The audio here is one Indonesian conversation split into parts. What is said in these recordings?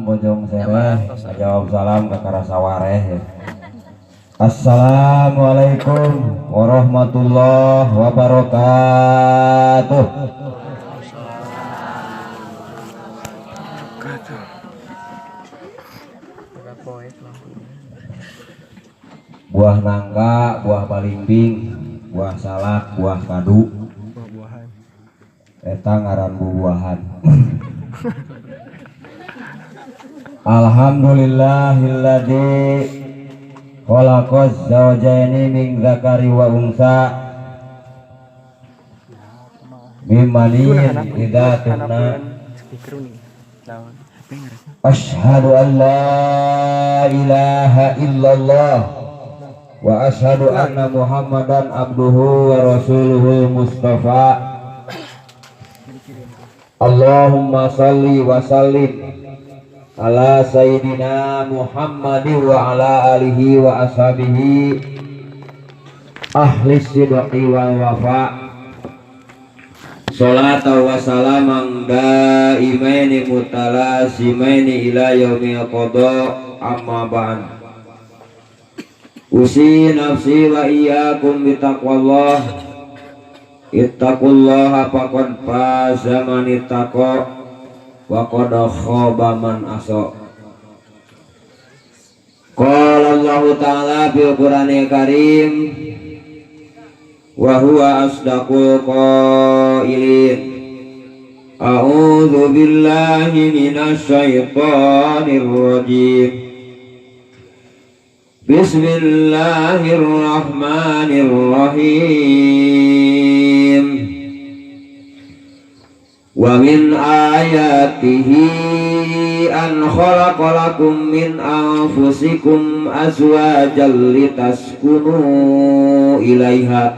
Bojong Sereh jawab salam ke Karasawareh ya. Assalamualaikum warahmatullahi wabarakatuh. Buah nangka, buah balimbing, buah salak, buah kadu, eta ngaran buah-buahan. Alhamdulillahilladzi khalaqaz zawjaini min dzakari wa unsa mimaniyin idza tunna asyhadu an la ilaha illallah wa asyhadu anna muhammadan abduhu wa rasuluhul mustafa. Allahumma salli wa sallim ala sayyidina Muhammadin wa ala alihi wa ashabihi ahli sidqi wal wafa. Salatu wa salaman daimaini mutalasimaini ila yaumil qada. Amma ba'd. Usi nafsi wa iyyakum bitaqwallah. Ittaqullaha faqad faza man ittaqa wa qad khaba man asa. Qala Allah Ta'ala fil Qur'anil Karim wa huwa asdaqul qailin. A'udzu billahi minasy syaithanir rajim. Bismillahirrahmanirrahim. Wa min ayatihi an khalaqalakum min anfusikum azwajan litaskunu ilaiha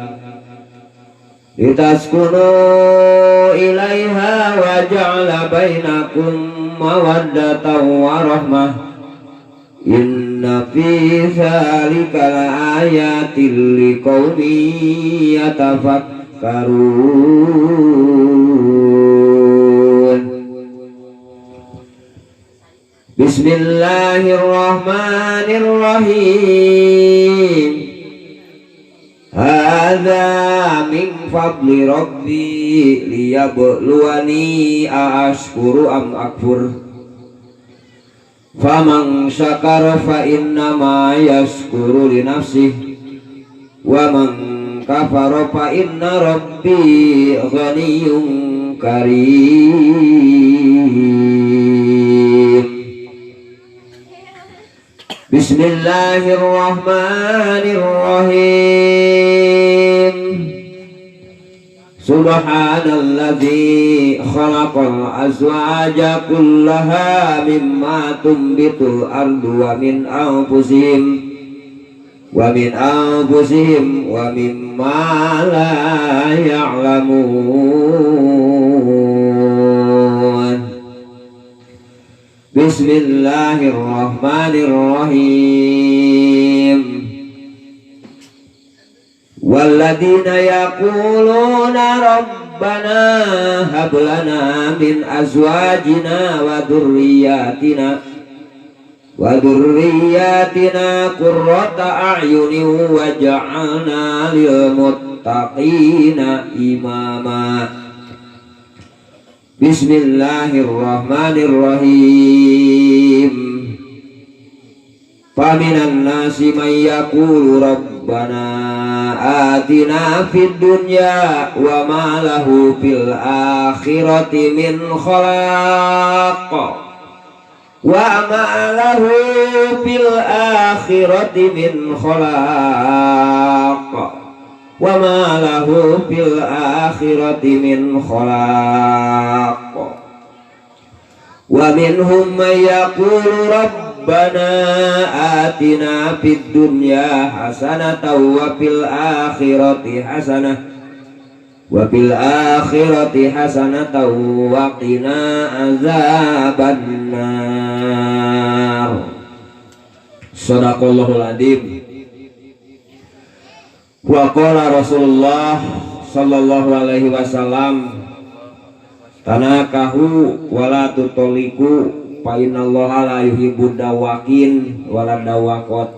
wa ja'ala bainakum mawaddatan wa rahmah. Inna fi dzalika laayatin liqaumin yatafakkarun. Bismillahirrahmanirrahim. Hadza min fadli rabbi liyabluwani aashkuru am akfur. Faman syakara fa innama yashkuru li nafsihi wa man kafara fa inna rabbi ghaniyyun karim. Bismillahirrahmanirrahim. Subhanalladzi khalaqal azwaja kullaha mimma tumbitul ardu wa min anfusihim wa mimma la ya'lamun. Bismillahirrahmanirrahim. Walladzina yaquluna rabbana hab lana min azwajina wa dhurriyyatina qurrata a'yunin waj'alna lil muttaqina imama. Bismillahirrahmanirrahim. Faminan nasi may yaqulu rabbana atina fid dunya wa ma lahu fil akhirati min khalaq wa ma lahu fil akhirati min khalaq wa ma lahu fil akhirati min khalaq. Wa minhum may yaqulu rabbana atina fid dunya hasanatan wa fil akhirati hasanatan wa qina azabannar. Shadaqallahul adzim. Wa qala Rasulullah sallallahu alaihi wasallam, tanakahu wala tutoliku fa innallaha la yuhibbud dawakin wala dawakot.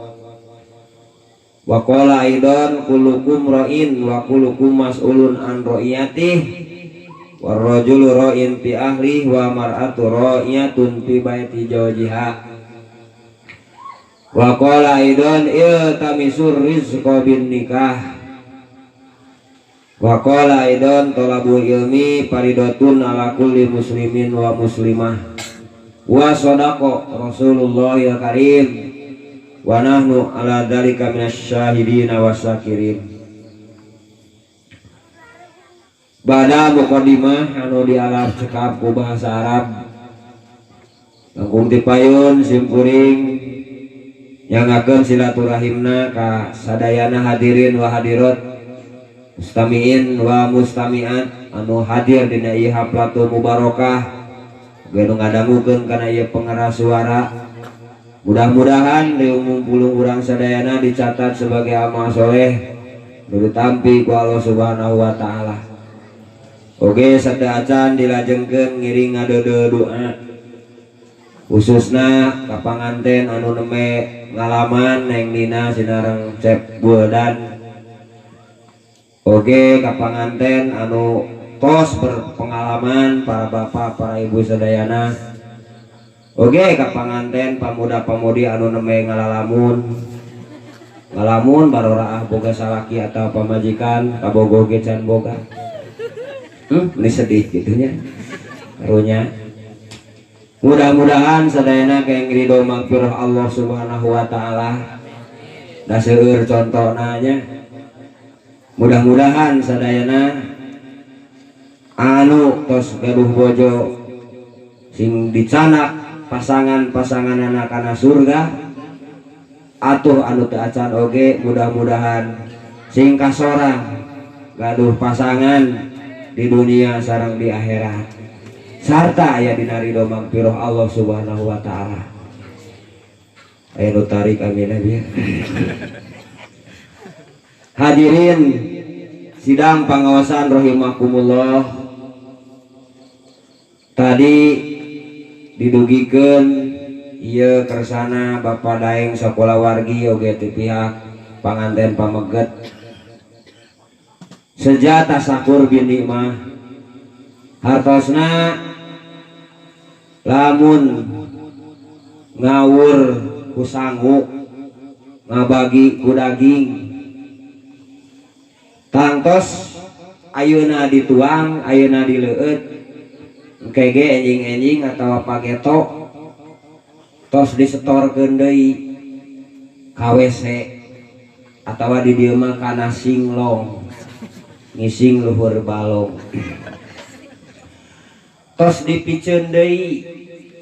Wa qala aidan kullukum ra'in wa kullukum mas'ulun an ra'iyatih war rajulu ra'in fi ahlihi wa mar'atu ra'iyatun fi baiti zawjiha. Wa qala aidan iltamisur rizqa bin nikah. Wa qala aidan talabul ilmi faridatun ala kulli muslimin wa muslimah. Wa sadaqa Rasulullah ya karim wa nahnu ala dzalika minasyahidin wasyakirin. Bada muqaddimah anu dialar cekap ku bahasa Arab langkung tipayun simkuring nyangakeun silaturahimna ka sadayana hadirin wa hadirat mustamiin wa mustamiat anu hadir dina ieu haflatul mubarakah geus ngadangukeun kana ieu pengeras suara. Mudah-mudahan leung pulung urang sadayana dicatat sebagai amal soleh nu ditampi ku Allah Subhanahu wa taala. Oge sadaacan dilajengkeun ngiring ngadeudeul doa khususna ka panganten anu neme ngalaman neng Nina sinareng Cep Buldan. Oke ka panganten anu tos berpengalaman para bapak para ibu sadayana. Oke ka panganten pamuda-pamudi anu neme ngalamun baroraah boga salaki atau pamajikan kabogoh ge can boga. Ini sedih gitunya karunya. Mudah-mudahan sadayana kaeng ridho magfirah Allah Subhanahu wa taala. Da seueur contona nya. Mudah-mudahan sadayana anu tos gaduh bojo sing dicanak pasangan-pasangan anak kana surga atuh anu teu acan oge mudah-mudahan sing kasorang gaduh pasangan di dunia sareng di akhirat sarta aya dina ridho magfirah Allah Subhanahu wa taala. Aya nu tarik amin ya. Hadirin sidang pengawasan rahimakumullah, tadi didugikeun ieu kersana Bapak Daeng sakola wargi oge ti pihak panganten pameget sejata sakur bin nikmah hartosna lamun ngawur ku sangu ngabagi ku daging tangtos ayeuna dituang ayeuna dileueut kege enjing-enjing atawa pageto tos disetorkeun deui ka WC atawa di dieu mah kana singlong ngising luhur balong tos dipiceun deui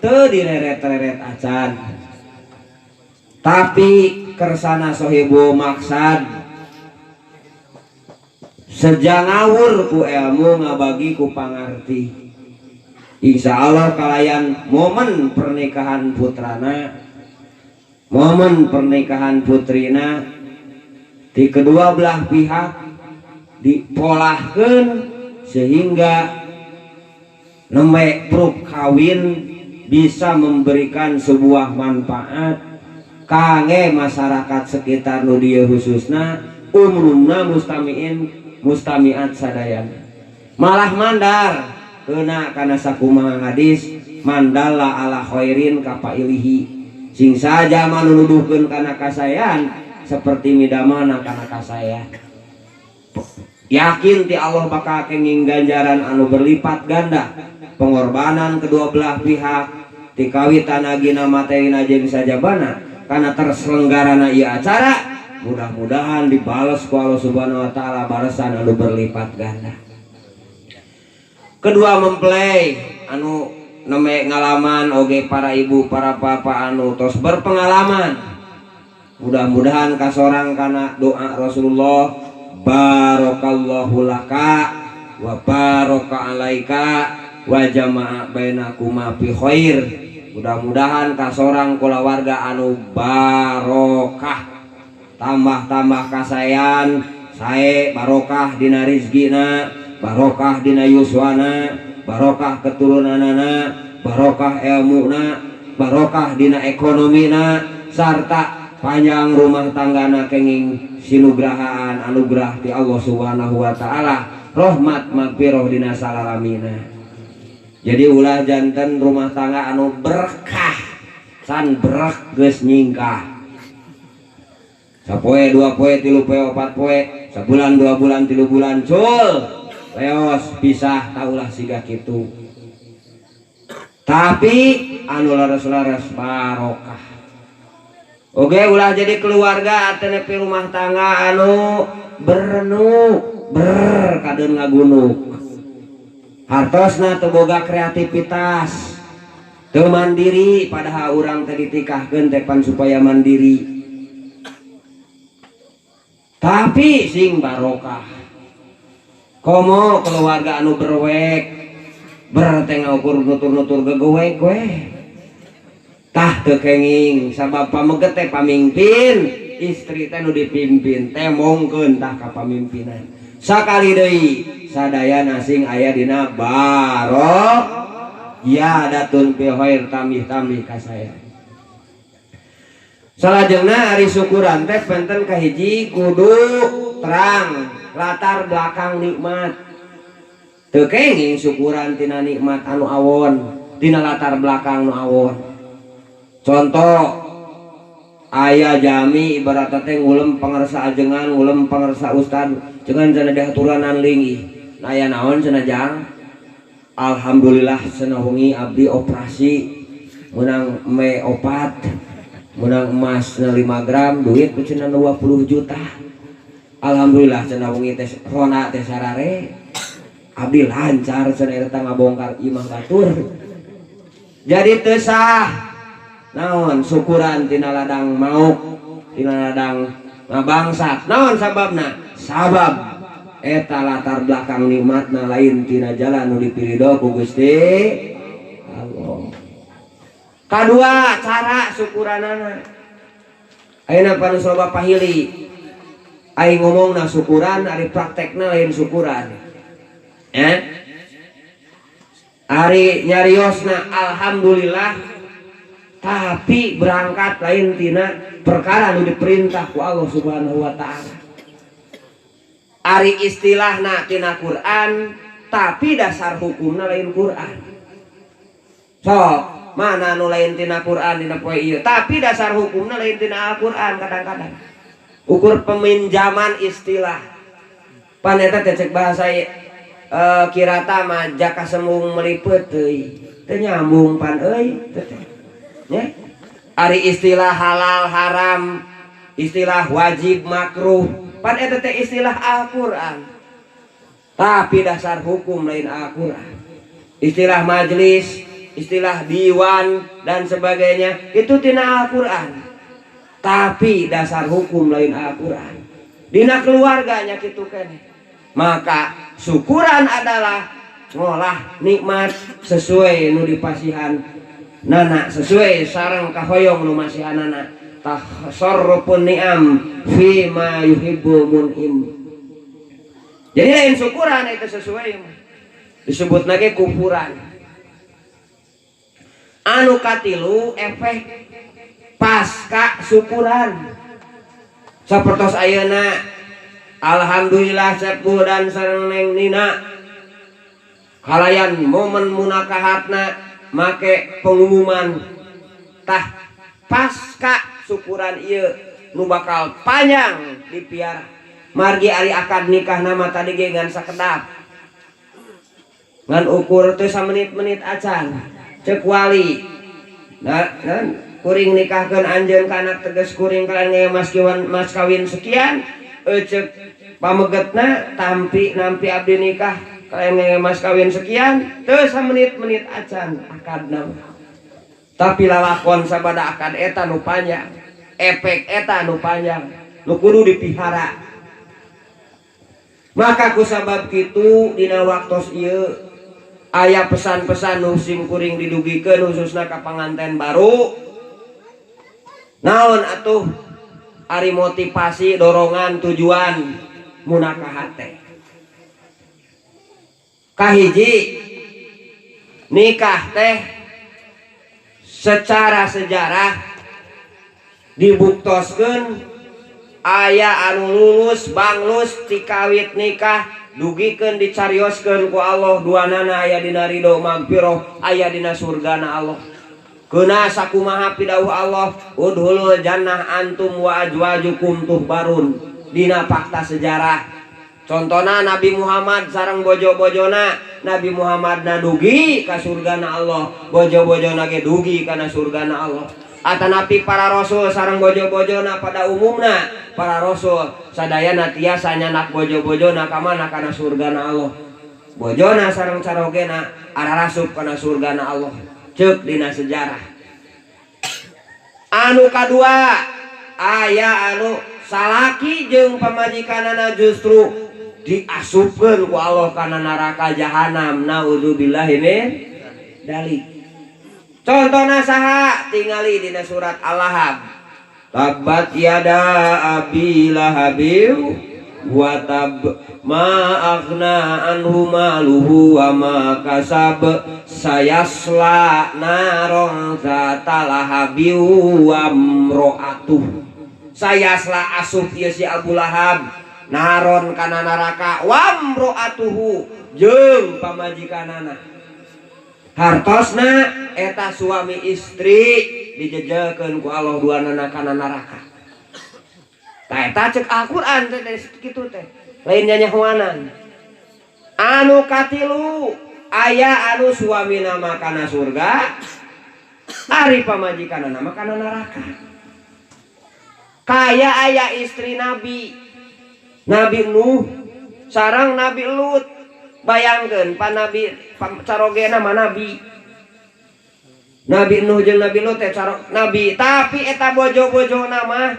teu direret-reret acan tapi kersana sohibu maksad sejak ngawur ku ilmu ngabagi ku pangarti. Insya Allah kalayan momen pernikahan putrana momen pernikahan putrina di kedua belah pihak dipolahkeun sehingga nembe pruk kawin bisa memberikan sebuah manfaat kangge masyarakat sekitar nu dieu khususna umumna mustamiin mustamiat sadayana malah mandar kena kana sakumaha hadis mandalla ala khairin kapailihi sing saja manuduhkeun kana kasayan seperti midamana kana kasayan yakin ti Allah bakal kenging ganjaran anu berlipat ganda pengorbanan kedua belah pihak ti kawitan agina materina jeung sajabana kana terselenggarana ieu acara mudah-mudahan dibalas ku Allah Subhanahu wa taala balasan anu berlipat ganda. Kedua mempelai anu neme ngalaman oge para ibu para papa anu tos berpengalaman mudah-mudahan kasorang kana doa Rasulullah barakallahu laka wa baraka alaika wa jama'a bainakuma fi khair. Mudah-mudahan kasorang kulawarga anu barokah tambah-tambah kasayan sae barokah dina rizkina barokah dina yuswana barokah keturunanana barokah ilmuna barokah dina ekonomina sarta panjang rumah tanggana kenging sinugrahaan anugerah ti Allah Subhanahu wa taala rahmat magfirah dina salalamina. Jadi ulah janten rumah tangga anu berkah san berak geus nyingkah sapoe 2 poe 3 poe 4 poe sabulan 2 bulan 3 bulan cul leos pisah taulah siga kitu. Tapi anu laras-laras barokah. Oke ulah jadi keluarga atau nepi rumah tangga anu berenuk kadeun ngagunuk. Hartosna teu boga kreativitas, teu mandiri padahal urang teh ditikahkeun tepan supaya mandiri. Tapi sing barokah. Komo keluarga anu berwek bertengah ukur nutur-nutur gegewek we tah teu kenging sabab pameget teh pamimpin istri teh nu dipimpin teh mongkeun tah ka pamimpinan sakali deui sadayana sing aya dina barok ya datun fi khair tamih-tamih ka saya. Salajengna ari syukuran teh penten kahiji kudu terang latar belakang nikmat. Teu kenging syukuran tina nikmat anu awon, tina latar belakang nu awon. Contoh aya jami ibarat teh ngulem pangarsa ajengan, ngulem pangarsa ustad, jangan cenah dihaturanan linggih. Nah aya naon cenah jang? Alhamdulillah cenah wengi abdi operasi menang me opat, menang emas 5 gram, duit cenah 20 juta. Alhamdulillah cenah wengi teh rona teh sarare. Abdi lancar cenah eta ngabongkar imah batur. Jadi teu sah naon syukuran tina ladang mauk, tina ladang ngabangsat. Naon sababna? Sabab eta latar belakang nikmatna lain tina jalan nu dipiridho ku Gusti Allah. Kadua cara syukuranana. Ayeuna panu soba pahili. Aing ngomongna syukuran, ari praktekna lain syukuran. Ari nyariosna alhamdulillah tapi berangkat lain tina perkara nu diperintah ku Allah Subhanahu wa taala. Ari istilahna tina Quran tapi dasar hukumna lain Quran. Sok mana nu lain tina Quran dina poe ieu tapi dasar hukumna lain tina Al-Qur'an kadang-kadang. Ukur peminjaman istilah. Pan eta teh cek bahasa kirata mah jaka sembung melipet teuy teu nyambung pan euy teh nya ari istilah halal haram istilah wajib makruh pan eta teh istilah Al-Qur'an tapi dasar hukum lain Al-Qur'an. Istilah majelis istilah diwan dan sebagainya itu tina Al-Qur'an tapi dasar hukum lain Al-Qur'an. Dina keluarganya kitu keneh. Maka syukuran adalah ngolah nikmat sesuai nu dipasihan nana sesuai sareng kahoyong nu masihanana tasarrufun ni'am fi ma yuhibbu mun'im. Jadi lain syukuran itu sesuai disebut lagi kufuran. Anu katilu efek pasca syukuran sapertos ayeuna alhamdulillah sepuh dan sareng neng Nina kalayan momen munakahatna make pengumuman tah pasca syukuran ieu nu bakal panjang dipiara margi ari akad nikah nama tadi ge ngan sakedap ngan ukur teu samenit-menit acan ceuk wali nah kuring nikahkeun anjeun ka anak teges kuring kalian mas kawin sekian cek pamegetna nampi abdi nikah kalian mas kawin sekian terus menit-menit acan akadna tapi lalakon sabada akad eta nu panjang efek eta nu panjang nu kudu dipihara. Maka kusabab kitu dina waktos ieu aya pesan-pesan nu sim kuring didugikeun khususna ka panganten baru naon atuh ari motivasi dorongan tujuan munakahat teh kahiji nikah teh secara sejarah dibuktoskeun aya anu lulus banglus tikawit nikah dugikeun dicarioskeun ku Allah duanana aya dina ridho magfirah aya dina surgana Allah. Keuna sakumaha pidawuh Allah udhulul jannah antum wa ajwajukum tuhbarun dina fakta sejarah. Contohna Nabi Muhammad sareng bojo-bojona, Nabi Muhammad na dugi ka surgana Allah, bojo-bojona ge dugi kana surgana Allah. Atanapi para rasul sareng bojo-bojona pada umumna para rasul sadayana tiasa nyanak bojo-bojona ka mana kana surgana Allah. Bojona sareng carogena ararasup kana surgana Allah. Cek dina sejarah. Anu kadua aya anu salaki jeung pamajikanana justru diasupkeun ku Allah kana neraka jahanam. Naudzubillahi min dzalik. Contohna saha? Tingali dina surat Al-Lahab. Tabbat yada abi lahabin wa tab ma aghna anhu maluhu wa ma kasab sayasla naron zata lahabi wa mro'atuh. Sayasla asup ieu si Abu Lahab naron kana neraka wa mro'atuhu jeung pamajikanana. Hartosna eta suami istri dijejelkeun ku Allah duanana kana neraka. Tah eta ceuk Al-Qur'an teh dari kitu teh. Lain nyanyahoanan. Anu katilu aya anu suamina mah kana surga, ari pamajikanana mah kana neraka. Kaya aya istri Nabi Nuh sareng Nabi Lut. Bayangkeun pan Nabi carogena mah Nabi Nuh jeung Nabi Lut teh Nabi, tapi eta bojo-bojona mah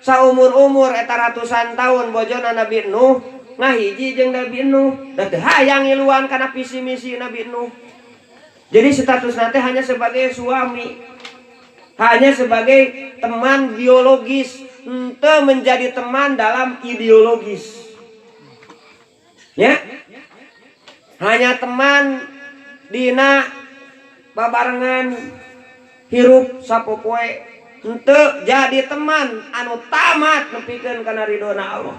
saumur-umur eta ratusan tahun bojona Nabi Nuh ngahiji jeung Nabi Nuh da teu hayang ngiluan kana visi misi Nabi Nuh. Jadi statusna teh hanya sebagai suami, hanya sebagai teman biologis, henteu menjadi teman dalam ideologis. Ya, hanya teman dina babarengan hirup sapopoe, henteu jadi teman anu tamat nepikeun kana ridona Allah.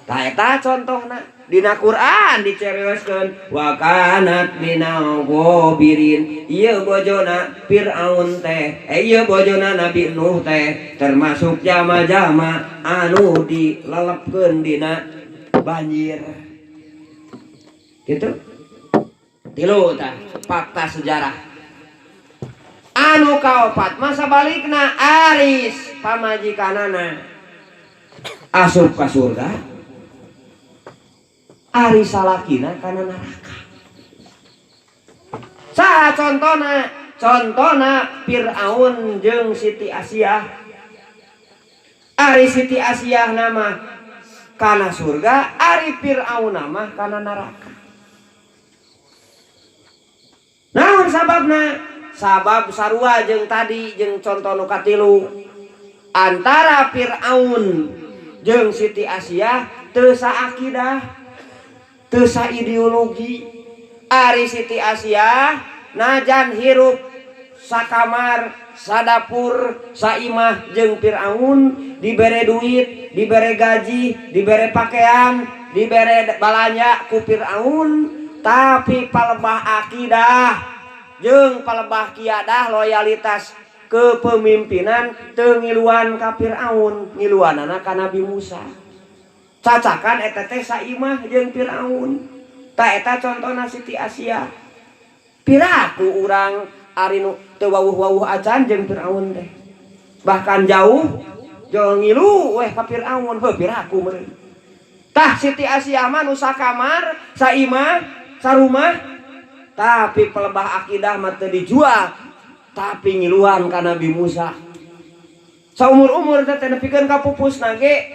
Tah eta contohna dina Quran dicerioskeun wa kanat minal ghabirin. Ieu bojona Firaun teh, ieu bojona Nabi Nuh teh termasuk jama-jama anu dilelepkeun dina banjir. Gitu. Tilu tah fakta sejarah. Anu kaopat masa balikna aris pamajikanana asup ka surga, ari salakina kana neraka. Saha contona? Contona Firaun jeung Siti Asyah. Ari Siti Asyah nama kana surga, ari Firaun nama kana neraka. Naon sababna? Sabab sarua jeung tadi jeung contoh nu katilu. Antara Firaun jeung Siti Asyah teu saakidah, teu saideologi. Ari Siti Asyah najan hirup sakamar, sadapur, saimah jeung Firaun, dibere duit, dibere gaji, dibere pakaian, dibere balanja ku Firaun, tapi palebah akidah jeung palebah kiadah loyalitas kepemimpinan teu ngiluan ka Firaun, ngiluanana ka Nabi Musa. Cacakan eta teh saimah jeung Firaun. Ta eta contona Siti Asyah. Piraku urang ari nu teu wawuh-wawuh acan jeung Firaun teh. Bahkan jauh jeung ngilu weh ka Firaun, heuh piraku meureun. Tah Siti Asyah mah nu sakamar, saimah, sarumah, tapi pelebah akidah mah teu dijual, tapi ngiluan ka Nabi Musa. Saumur-umur teh nepikeun ka pupusna ge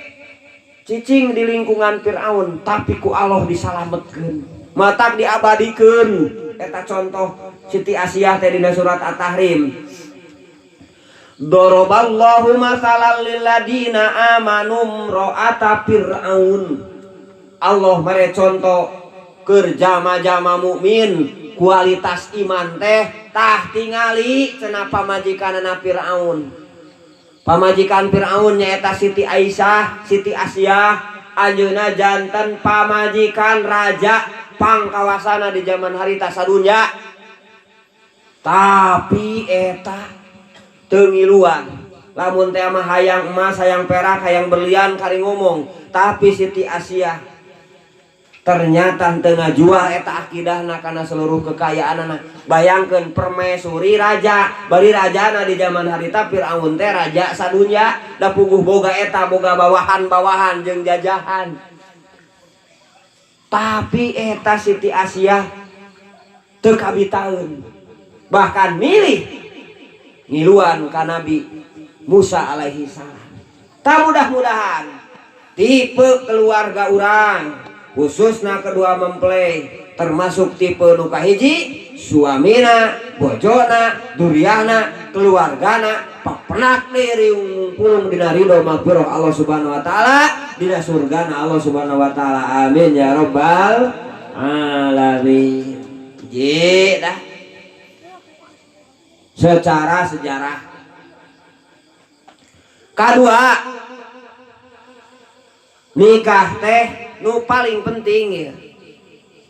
cicing di lingkungan Firaun, tapi ku Allah disalametkeun, matak diabadikeun. Eta contoh Siti Asyah teh dina surat At-Tahrim. Doroballahu masalan lil ladina amanu ra'ata Firaun. Allah mere contoh keur jama-jama mukmin kualitas iman teh tah tingali cenah pamajikanna Firaun. Pamajikan Firaun nyaeta Siti Aisyah, Siti Asyah, ayeuna janten pamajikan raja pangkawasana di zaman harita sadunya. Tapi eta teu ngiluan. Lamun teh mah hayang emas, hayang perak, hayang berlian kari ngomong. Tapi Siti Asyah ternyata teu ngajual eta akidahna kana seluruh kekayaanna. Bayangkeun permaisuri raja, bari rajana di zaman harita Firaun teh raja sadunya, da puguh boga eta, boga bawahan-bawahan jeung jajahan. Tapi eta Siti Asyah teu kabitaeun. Bahkan milih ngiluan ka Nabi Musa alaihi salam. Tak mudah-mudahan tipe keluarga urang khususna kedua mempelai termasuk tipe nu kahiji suamina, bojona, duriana, keluargana papenak deui ngungkulung dina ridho magfirah Allah Subhanahu wa taala, dina surgana Allah Subhanahu wa taala. Amin ya rabbal alamin. Ye dah. Secara sejarah. Kedua, nikah teh nu paling penting ya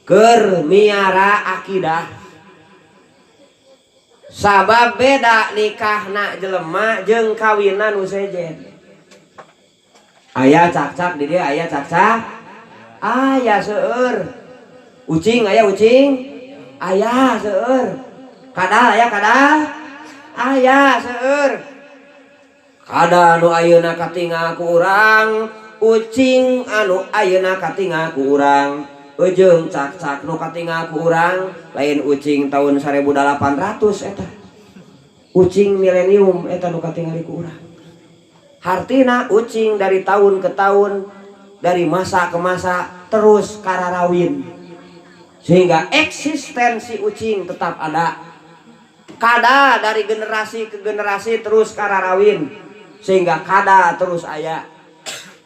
keur miara akidah. Sabab beda nikahna jelema jeung kawinna nu sejen. Aya cak-cak di dieu, aya cak-cak, aya seueur. Ucing aya ucing, aya seueur. Kadal aya kadal, aya seueur. Kada nu ayeuna katingal ku urang, ucing anu ayeuna katingal ku urang, jeung cak-cak nu katingal ku urang lain ucing tahun 1800 eta. Ucing milenium eta nu katingal ku urang. Hartina ucing dari tahun ke tahun, dari masa ke masa terus kararawin. Sehingga eksistensi ucing tetap ada. Kada dari generasi ke generasi terus kararawin. Sehingga kada terus aya.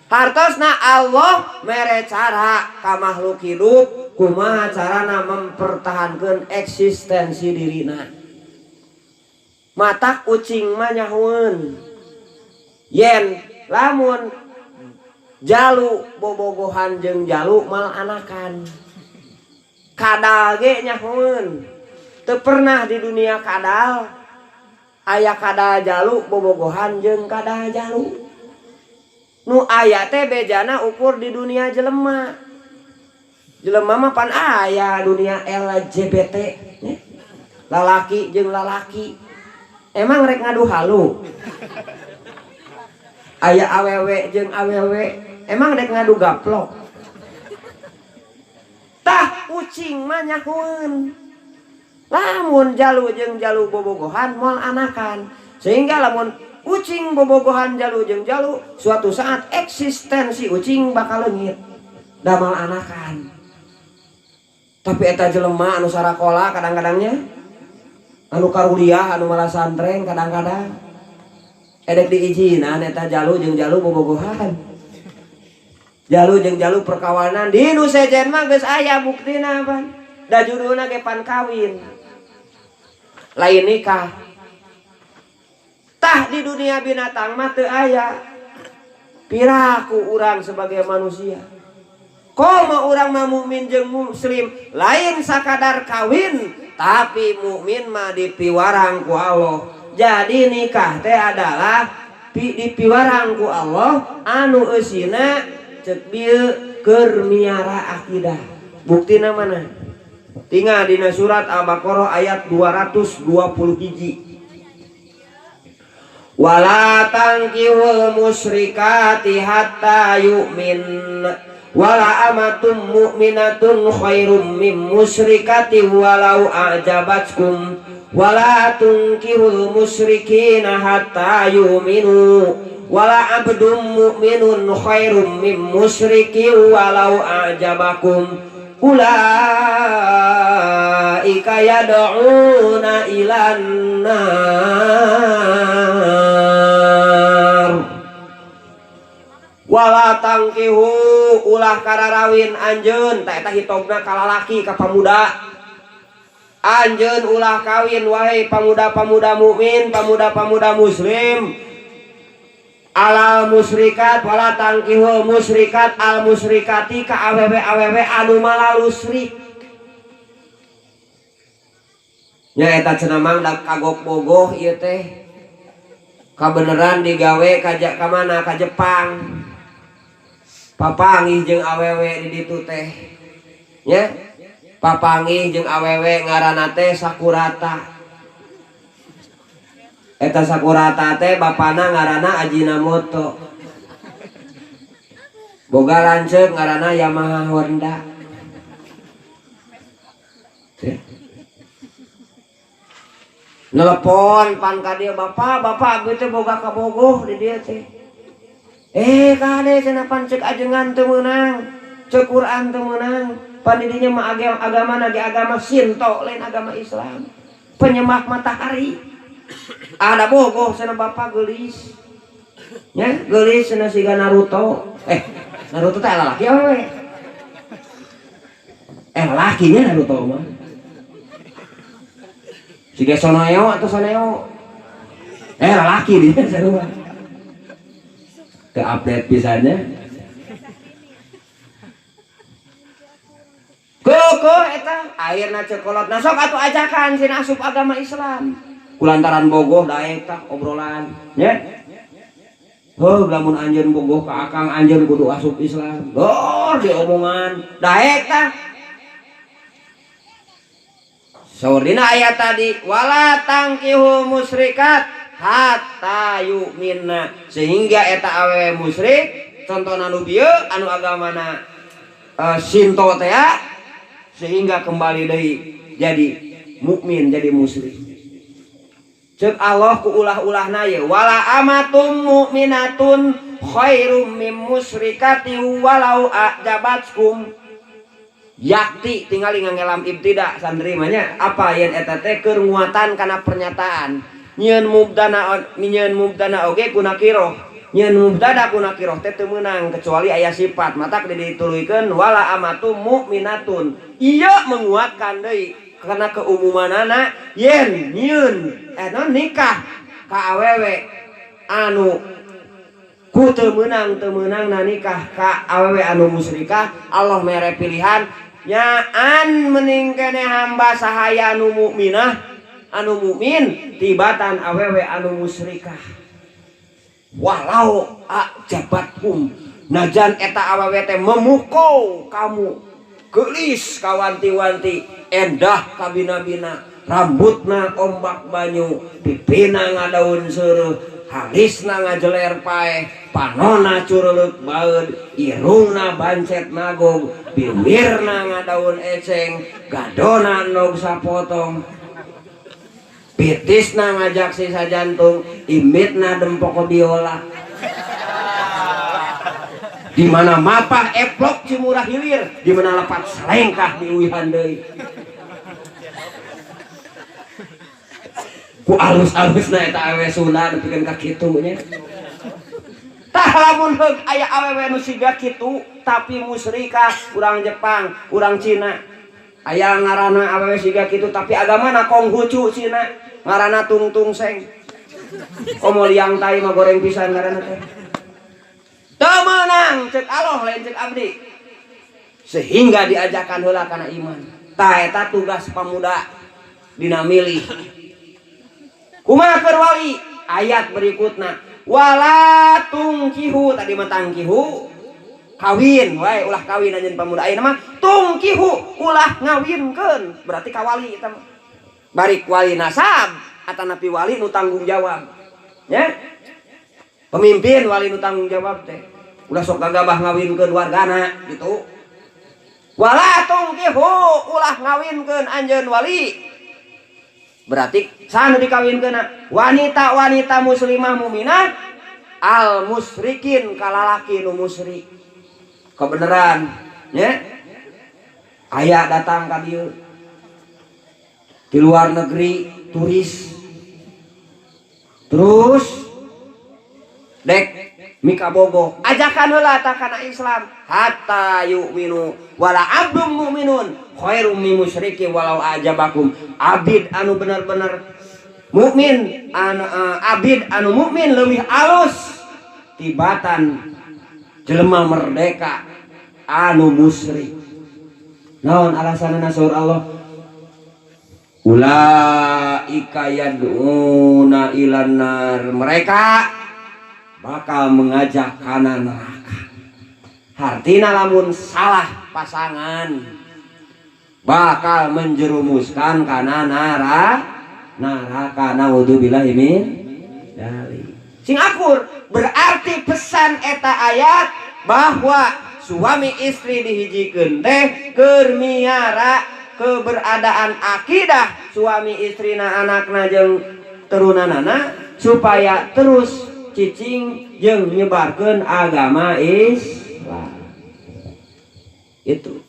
Hartosna Allah mere cara ka makhluk hidup kumaha carana mempertahankan eksistensi dirina. Matak ucing mah nyahoeun. Yen lamun jalu bobogohan jeung jalu mal anakan. Kadal ge nyahoeun. Teu pernah di dunia kadal. Aya kadal jalu bobogohan jeung kadal jalu. Nu aya teh bejana ukur di dunia jelema. Jelema mah pan aya dunia LGBT, lalaki jeung lalaki. Emang rek ngadu halu. Aya awewe jeung awewe, emang rek ngadu gaplok. Tah ucing mah nyahoeun. Lamun jalu jeung jalu bobogohan moal anakan. Sehingga lamun ucing bobogohan jalu jeung jalu, suatu saat eksistensi ucing bakal leungit damal anakan. Tapi eta jelema anu sarakola kadang-kadangnya, anu karuliah, anu malah santren kadang-kadang edek diijinan eta jalu jeung jalu bobogohan. Jalu jeung jalu perkawanan di nu sejen mah geus aya buktina pan. Da judulna ge pan kawin. Lain nikah. Tah di dunia binatang mah teu aya. Piraku urang sebagai manusia. Komo urang mah mukmin jeung muslim lain sakadar kawin, tapi mukmin mah dipiwarang ku Allah. Jadi nikah teh adalah dipiwarang ku Allah anu eusina ceuk bieu keur miara akidah. Buktina mana? Tinggal dina surat Al-Baqarah ayat 221. Wala tankihul musyrikati hatta yu'min wala amatum mu'minatun khairum min musyrikati walau a'jabatkum wala tunkihul musyrikina hatta yu'minu wala abdum mu'minun khairum min musyriki walau a'jabakum ulaika yad'una ilan nar. Wala tangkihu ulah kararawin anjeun ta eta hitobna ka lalaki ka pamuda. anjeun ulah kawin wahai pamuda-pamuda mukmin, pamuda-pamuda muslim, alal musrikat wala tangkihul musrikat al musrikati ka awewe anu malalu syrik. Nya eta cenamang da kagok bogoh ieu teh kabeneran digawe ka mana ka Jepang. Papangih jeung awewe di ditu teh. Nya papangih jeung awewe ngaranna teh Sakurata. Eta Sakurata teh bapana ngaranna Ajinomoto. Boga lanceuk ngaranna Yamaha Honda. Nelepon pan ka dieu, bapak abdi teh boga kabogoh di dieu teh. Kade cenah pan ceuk ajengan teu meunang, ceuk Quran teu meunang. Pan di dinya mah agama ge agama Shinto lain agama Islam. Penyembah matahari. Ada bogoh cenah bapak geulis. Nya geulis cenah siga Naruto. Naruto teh lalaki awewe. Lakinya Naruto mah. Siga Soneo atau Soneo. Lalaki dia sarua. Ke update pisannya. Keueuh eta akhirna cekolotna sok atuh ajakan sina asup agama Islam. Kulantaran bogoh da eta obrolan, nya. Lamun anjeun bogoh ka akang anjeun kudu asup Islam. Diomongan da eta. Saur dina ayat tadi wala tangkihul musrikat hatta yu'minna, sehingga eta awewe musyrik contohna nu bieu anu agamana Shinto teh sehingga kembali deui jadi mukmin jadi muslim. Ceuk Allah ku ulah-ulahna ye wala amatum mu'minatun khairum mim musyrikati walau ajabatkum. Yakti tingali ngangelam ibtida sandri mah nya apa yen eta teh keur nguatan kana pernyataan. Nyeun mubdana oge kuna kiroh. Nyeun mubtada kuna kiroh teh teu meunang kecuali aya sifat. Matak dituluykeun wala amatu mu'minatun. Ieu menguatkan deui karena keumumanana yen nyieun nikah ka awewe anu ku teu meunangna nikah ka awewe anu musyrikah, Allah mere pilihan nyaan mending keneh hamba sahaya anu mukminah anu mukmin tibatan awewe anu musyrikah walau ajabatkum, najan eta awewe teh memukau kamu geulis kawanti-wanti endah kabina-bina rambutna ombak banyu pipina ngadaun seureum halisna ngajeler paeh panona cureleuk baeud irungna bancet nagog bibirna ngadaun eceng gadona nog sapotong pitisna ngajak sisa jantung imitna dempok biola di mana mapah eplok cimurah hilir di mana lepat selengkah diuihan deui ku alus-alusna eta awewe Sunda nepikeun ka kitu nya tah lamun heug aya awewe nu siga kitu tapi musyrikah urang Jepang urang Cina aya ngaranna awewe siga kitu tapi agamana Konghucu Cina ngaranna Tungtung Seng komo liang tai mah goreng pisan ngaranna teh teu meunang ceuk Allah lain ceuk abdi sehingga diajakan heula kana iman tah eta tugas pamuda dina milih kumaha keur wali ayat berikutna wala tungkihu tadi mah tangkihu kawin wae ulah kawin anjeun pamuda ayeuna mah tungkihu ulah ngawinkeun berarti kawali eta mah bari wali nasab atanapi wali nu tanggung jawab nya pemimpin wali nu tanggung jawab teh ulah sok gagabah ngawinkeun wargana gitu wala tungkihu ulah ngawinkeun anjeun wali berarti sanu dikawinkeunna wanita-wanita muslimah mukminah al musyrikin kalalaki nu musyrik kebenaran nya aya datang ka dieu di luar negeri turis terus dek mika bogoh ajakan heula ta kana Islam hatta yu'minu wala abdum mu'minun khairum min musyrikin walau ajabakum. Abid anu bener-bener mukmin abid anu mukmin leuwih alus tibatan jelema merdeka anu musyrik. Naon alasanna saur Allah? Ulaika yad'una ilan nar, mereka bakal mengajak kana neraka. Hartina lamun salah pasangan bakal menjerumuskan kana neraka. Naudzubillahi min dzalik. Sing akur berarti pesan eta ayat bahwa suami istri dihijikeun teh keur miara keberadaan akidah suami istrina anakna jeung turunanana supaya terus cicing jeung nyebarkeun agama Islam. Itu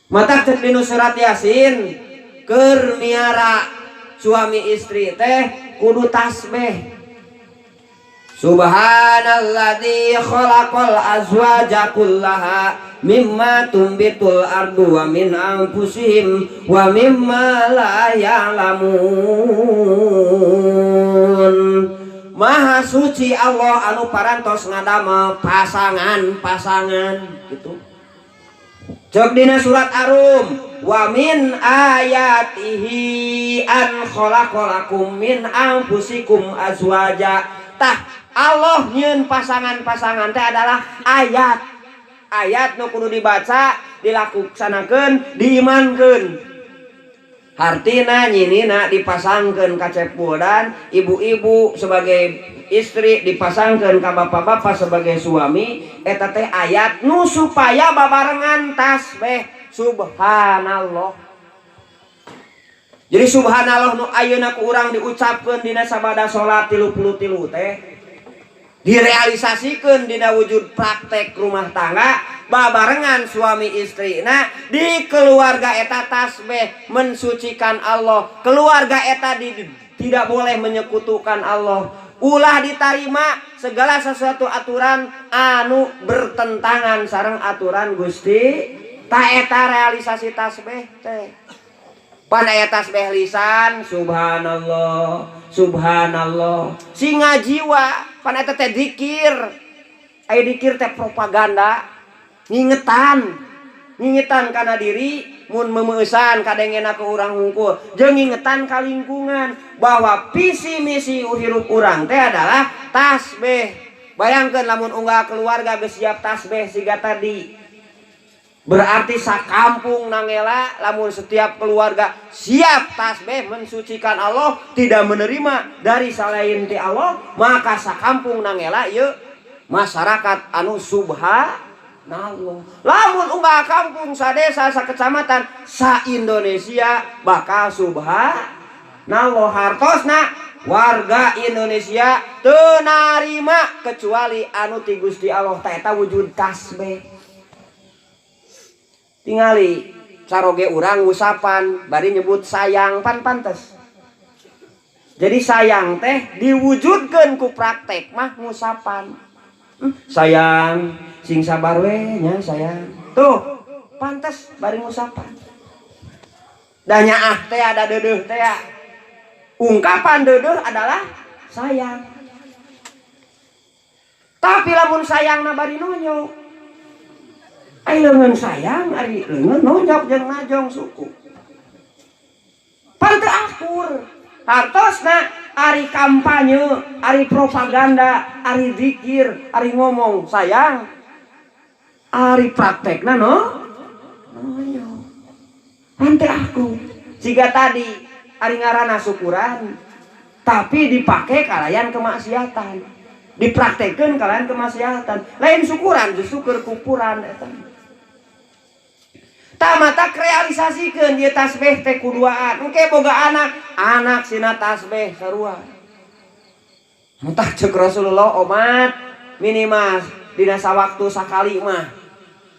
mata cek dinu surat Yasin keur miara suami istri teh kudu tasbih. Subhanalladzi khalaqal azwaja kullaha mimma tumbitul ardu wa min anfusihim wa mimma la ya'lamun. Maha suci Allah anu parantos ngadamel pasangan-pasangan gitu. Cek dina surat Arum wa min ayatihi an khalaqalakum min anfusikum azwaja. Tah Allah nyeun pasangan-pasangan teh adalah ayat nu kudu dibaca, dilaksanakeun, diimankeun. Hartina nyinina dipasangkeun ka cepudan, ibu-ibu sebagai istri dipasangkeun ka bapak-bapak sebagai suami. Eta teh ayat nu supaya babarengan tasbih subhanallah. Jadi subhanallah nu ayeuna ku urang diucapkeun dina sabada salat 33 teh direalisasikeun dina wujud praktek rumah tangga babarengan suami istri. Nah di keluarga eta tasbih mensucikan Allah. Keluarga eta tidak boleh menyekutukan Allah. Ulah ditarima segala sesuatu aturan anu bertentangan sareng aturan Gusti. Ta eta realisasi tasbih teh. Pan aya tasbih lisan subhanallah subhanallah. Singa jiwa pan eta teh dzikir. Aya dzikir teh propaganda. Ngingetan kana diri mun memeusan kadengena ke urang hungkul jeung ngingetan ka lingkungan bahwa visi misi hirup urang teh adalah tasbih. Bayangkeun lamun unggah keluarga geus siap tasbih siga tadi. Berarti sakampung nangela lamun setiap keluarga siap tasbih mensucikan Allah, tidak menerima dari selain ti Allah, maka sakampung nangela ieu masyarakat anu subhanallah. Lamun unggah kampung sadesa sakecamatan sa Indonesia bakal subhanallah. Hartosna warga Indonesia teu narima kecuali anu ti Gusti Allah ta eta wujud tasbih. Tingali caroge urang usapan bari nyebut sayang pan pantes. Jadi sayang teh diwujudkeun ku praktek mah ngusapan. Sayang sing sabar we nya sayang. Tuh pantes bari ngusapan. Da nyaah teh ada deudeuh teh ya. Ungkapan deudeuh adalah sayang. Tapi lamun sayangna bari nonyo ai leungeun sayang ari leungeun nonjok jeung najong suku. Pan teu akur. Hartosna ari kampanye, ari propaganda, ari zikir, ari ngomong sayang. Ari praktekna nonjok. Pan teu akur. Siga tadi ari ngaranna syukuran tapi dipake kalayan kemaksiatan. Dipraktekkeun kalayan kemaksiatan. Lain syukuran justru keur kupuran eta. Tamata realisasikeun ieu tasbih teh kuduaan. Engke boga anak sina tasbih sarua. Mutah ceuk Rasulullah omat minimal dina sawaktu sakali mah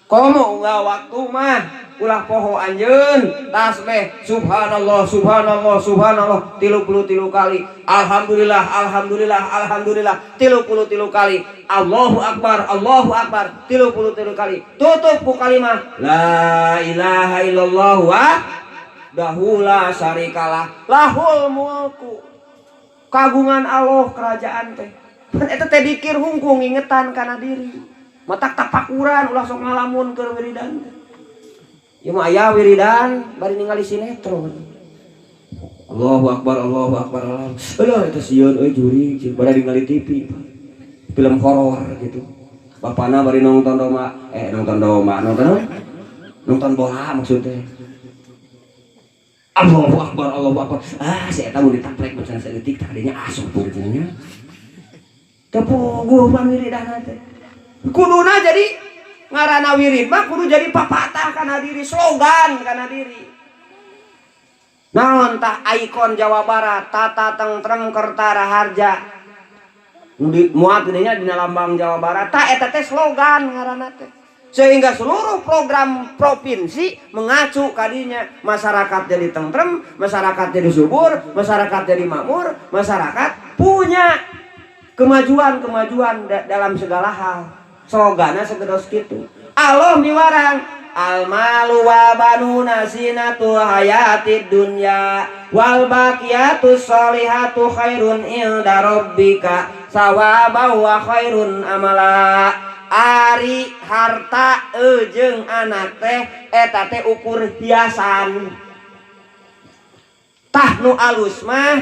komo enggak waktu mah ulah poho anjeun tasbih subhanallah subhanallah subhanallah 33 kali, alhamdulillah alhamdulillah alhamdulillah 33 kali, Allahu akbar 33 kali, tutup ku kalimat la ilaha illallah wahdahu la syarikalah lahul mulku, kagungan Allah kerajaan teh. Eta teh dikir hungkung ingetan kana diri. Matak tapakuran ulah sok ngalamun keur wiridan teh. Ieu mah aya wiridan bari ningali sinetron. Allahu akbar Allahu akbar. Alah eta sieun euy juri bari ningali TV. Film horor gitu. Bapana bari nonton bola maksudnya. Allahu akbar Allahu akbar. Si eta mun ditaplek macam saeutik tadinya asup puguhnya. Teu puguh pan wiridan teh. Kuduna jadi ngarana wirid mah kudu jadi papatah kana diri, slogan kana diri. Naon tah ikon Jawa Barat tata tentrem kertara harja muat geunya dina lambang Jawa Barat tah eta teh slogan ngaranna teh. Sehingga seluruh program provinsi mengacu kadinya, masyarakat jadi tentrem, masyarakat jadi subur, masyarakat jadi makmur, masyarakat punya kemajuan dalam segala hal. Slogannya segedos gitu. Allah miwarang al-malu wa banuna zinatul hayatid dunya wal baqiyatus sholihatu khairun inda rabbika sawaban wa khairun amala. Ari harta jeung anak teh eta teh ukur hiasan. Tah nu alus mah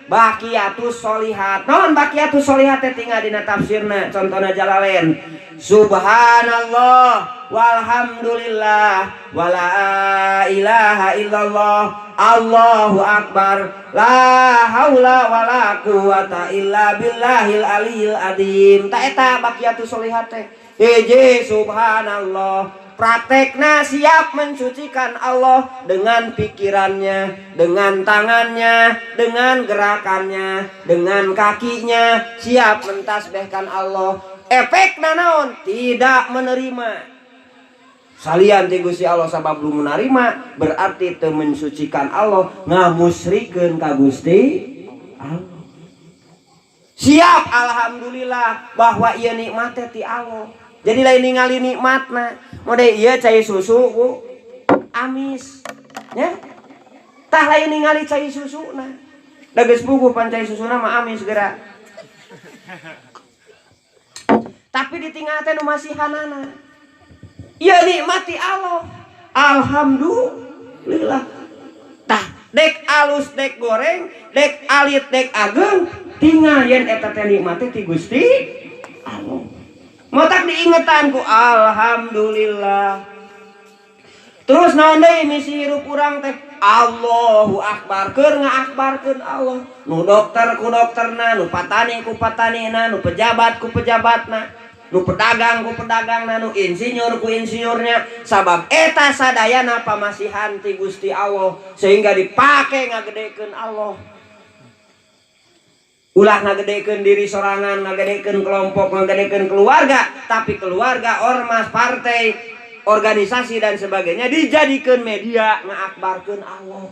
baqiyatus sholihat. Naon baqiyatus sholihat teh tinggal dina tafsirna, contohna Jalalain. Subhanallah walhamdulillah wala ilaha illallah Allahu akbar la haula wala quwata illa billahil aliyil adim. Ta eta baqiyatus sholihat teh. Hiji subhanallah, praktekna siap mensucikan Allah dengan pikirannya, dengan tangannya, dengan gerakannya, dengan kakinya, siap mentasbihkan Allah. Efekna naon? Tidak menerima. Salian ti Gusti Allah sabab belum menerima berarti teu mensucikan Allah, ngamusrikeun ka Gusti Allah. Siap alhamdulillah bahwa ieu nikmat teh ti Allah. Jadi lain ningali nikmatna. Mode ieu cai susu ku amis. Ya. Tah lain ningali cai susuna. Da geus puguh pan cai susuna mah amis geura. Tapi ditinggal teh nu masihanana. Ieu nikmati Allah. Alhamdulillah. Tah dek alus dek goreng, dek alit dek ageng, tinggal yen eta teh nikmat ti Gusti Allah. Motak diingetan ku alhamdulillah. Terus naon deui misi hirup urang teh Allahu akbar, keur ngaakbarkeun Allah. Nu dokter ku dokterna, nu patani ku patanina, nu pejabat ku pejabatna, nu pedagang ku pedagangna, nu insinyur ku insinyurnya. Sabab eta sadayana pamasihan ti Gusti Allah sehingga dipake ngagedekeun Allah. Ulah ngagedekeun diri sorangan, ngagedekeun kelompok, ngagedekeun keluarga, tapi keluarga, ormas, partai, organisasi dan sebagainya dijadikeun media ngaakbarkeun Allah.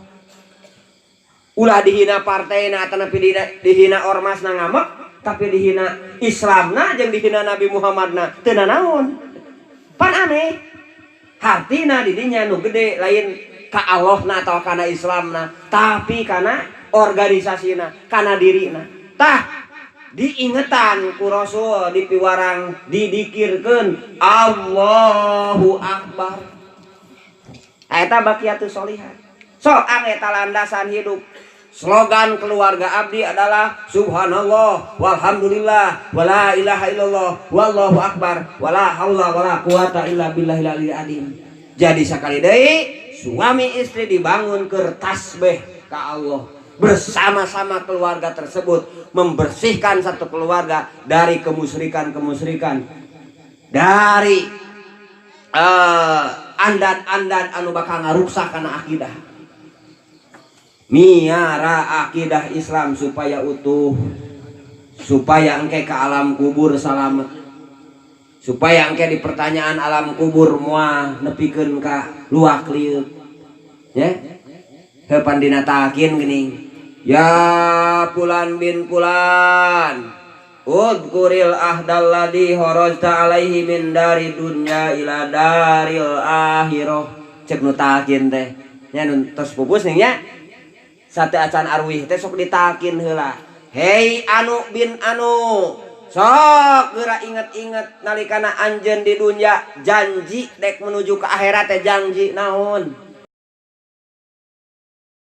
Ulah dihina partaina ataupun dihina ormasna ngamek, tapi dihina Islamna jeung dihina Nabi Muhammadna teu nanaon. Pan aneh. Hartina didinya nu gede lain ka Allahna atau kana Islamna, tapi kana organisasina, kana dirina. Tah diingetan ku Rasul dipiwarang didikirkeun Allahu akbar. Eta baqiyatus sholihat. Sok eta landasan hidup. Slogan keluarga abdi adalah subhanallah walhamdulillah wala ilaha illallah wallahu akbar wala haula wala quwata illa billahil aliyil azim. Jadi sakali deui suami istri dibangun keur tasbih ka Allah. Bersama-sama keluarga tersebut membersihkan satu keluarga dari kemusyrikan, dari andat-andat anu bakal ngarusak kana akidah. Miara akidah Islam supaya utuh, supaya engke ke alam kubur salamet, supaya engke di pertanyaan alam kubur moal nepikeun ka luak liuk ya heupan dinatakeun geuning ya fulan bin fulan udkuril ahdal ladzi kharajta alaihi min dari dunya ila daril akhirah cek nu takeun teh nya nu tos pupus nih nya sate acan arwih teh sok ditakeun heula hei anu bin anu sok geura inget-inget nalikana anjeun di dunya janji dek menuju ke akhirat teh janji naon